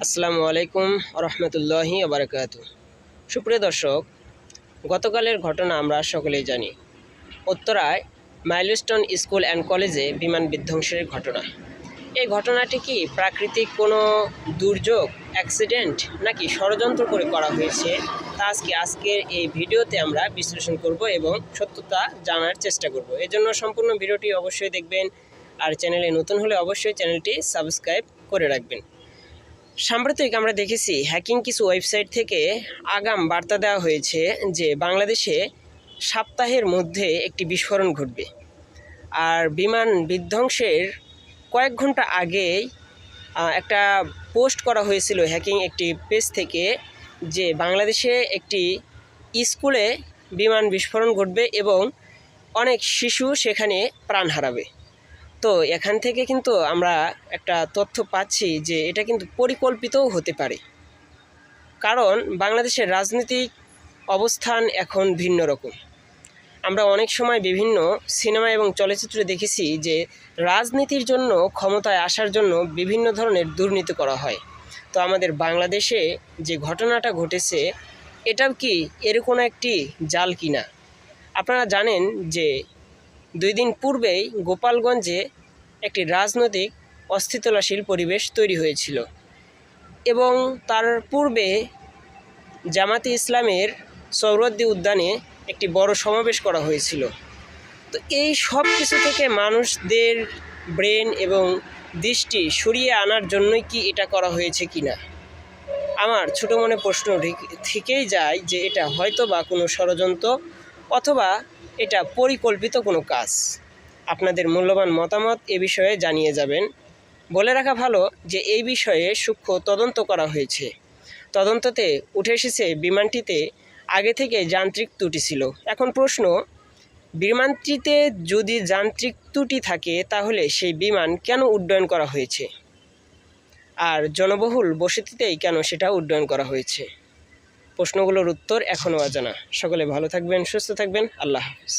আসসালামু আলাইকুম রহমতুল্লাহি বারাকাতু। সুপ্রিয় দর্শক, গতকালের ঘটনা আমরা সকলেই জানি। উত্তরায় মাইলস্টোন স্কুল অ্যান্ড কলেজে বিমান বিধ্বংসের ঘটনা। এই ঘটনাটি কি প্রাকৃতিক কোনো দুর্যোগ, অ্যাক্সিডেন্ট, নাকি ষড়যন্ত্র করে করা হয়েছে, তা আজকের এই ভিডিওতে আমরা বিশ্লেষণ করব এবং সত্যতা জানার চেষ্টা করব। এজন্য সম্পূর্ণ ভিডিওটি অবশ্যই দেখবেন, আর চ্যানেলে নতুন হলে অবশ্যই চ্যানেলটি সাবস্ক্রাইব করে রাখবেন। সাম্প্রতিক আমরা দেখেছি হ্যাকিং কিছু ওয়েবসাইট থেকে আগাম বার্তা দেওয়া হয়েছে যে বাংলাদেশে সপ্তাহের মধ্যে একটি বিস্ফোরণ ঘটবে। আর বিমান বিধ্বংসের কয়েক ঘন্টা আগেই একটা পোস্ট করা হয়েছিল হ্যাকিং একটি পেজ থেকে যে বাংলাদেশে একটি স্কুলে বিমান বিস্ফোরণ ঘটবে এবং অনেক শিশু সেখানে প্রাণ হারাবে। তো এখান থেকে কিন্তু আমরা একটা তথ্য পাচ্ছি যে এটা কিন্তু পরিকল্পিতও হতে পারে, কারণ বাংলাদেশের রাজনৈতিক অবস্থান এখন ভিন্ন রকম। আমরা অনেক সময় বিভিন্ন সিনেমা এবং চলচ্চিত্রে দেখেছি যে রাজনীতির জন্য, ক্ষমতায় আসার জন্য বিভিন্ন ধরনের দুর্নীতি করা হয়। তো আমাদের বাংলাদেশে যে ঘটনাটা ঘটেছে, এটাও কি এরকম একটি জাল কিনা? আপনারা জানেন যে 2 দিন পূর্বেই গোপালগঞ্জে একটি রাজনৈতিক অস্থিতিশীল পরিবেশ তৈরি হয়েছিল এবং তার পূর্বে জামাতে ইসলামের সোহরাওয়ার্দী উদ্যানে একটি বড় সমাবেশ করা হয়েছিল। তো এই সব কিছু থেকে মানুষদের ব্রেন এবং দৃষ্টি সরিয়ে আনার জন্যই কি এটা করা হয়েছে কিনা, আমার ছোটো মনে প্রশ্ন থেকেই যায় যে এটা হয়তো বা কোনো ষড়যন্ত্র অথবা এটা পরিকল্পিত কোনো কাজ। আপনাদের মূল্যবান মতামত এ বিষয়ে জানিয়ে যাবেন। বলে রাখা ভালো যে এই বিষয়ে সূক্ষ্ম তদন্ত করা হয়েছে। তদন্ততে উঠে এসেছে বিমানটিতে আগে থেকে যান্ত্রিক ত্রুটি ছিল। এখন প্রশ্ন, বিমানটিতে যদি যান্ত্রিক ত্রুটি থাকে তাহলে সেই বিমান কেন উড্ডয়ন করা হয়েছে, আর জনবহুল বসতিতেই কেন সেটা উড্ডয়ন করা হয়েছে? প্রশ্নগুলোর উত্তর এখনও অজানা। সকলে ভালো থাকবেন, সুস্থ থাকবেন। আল্লাহ হাফেজ।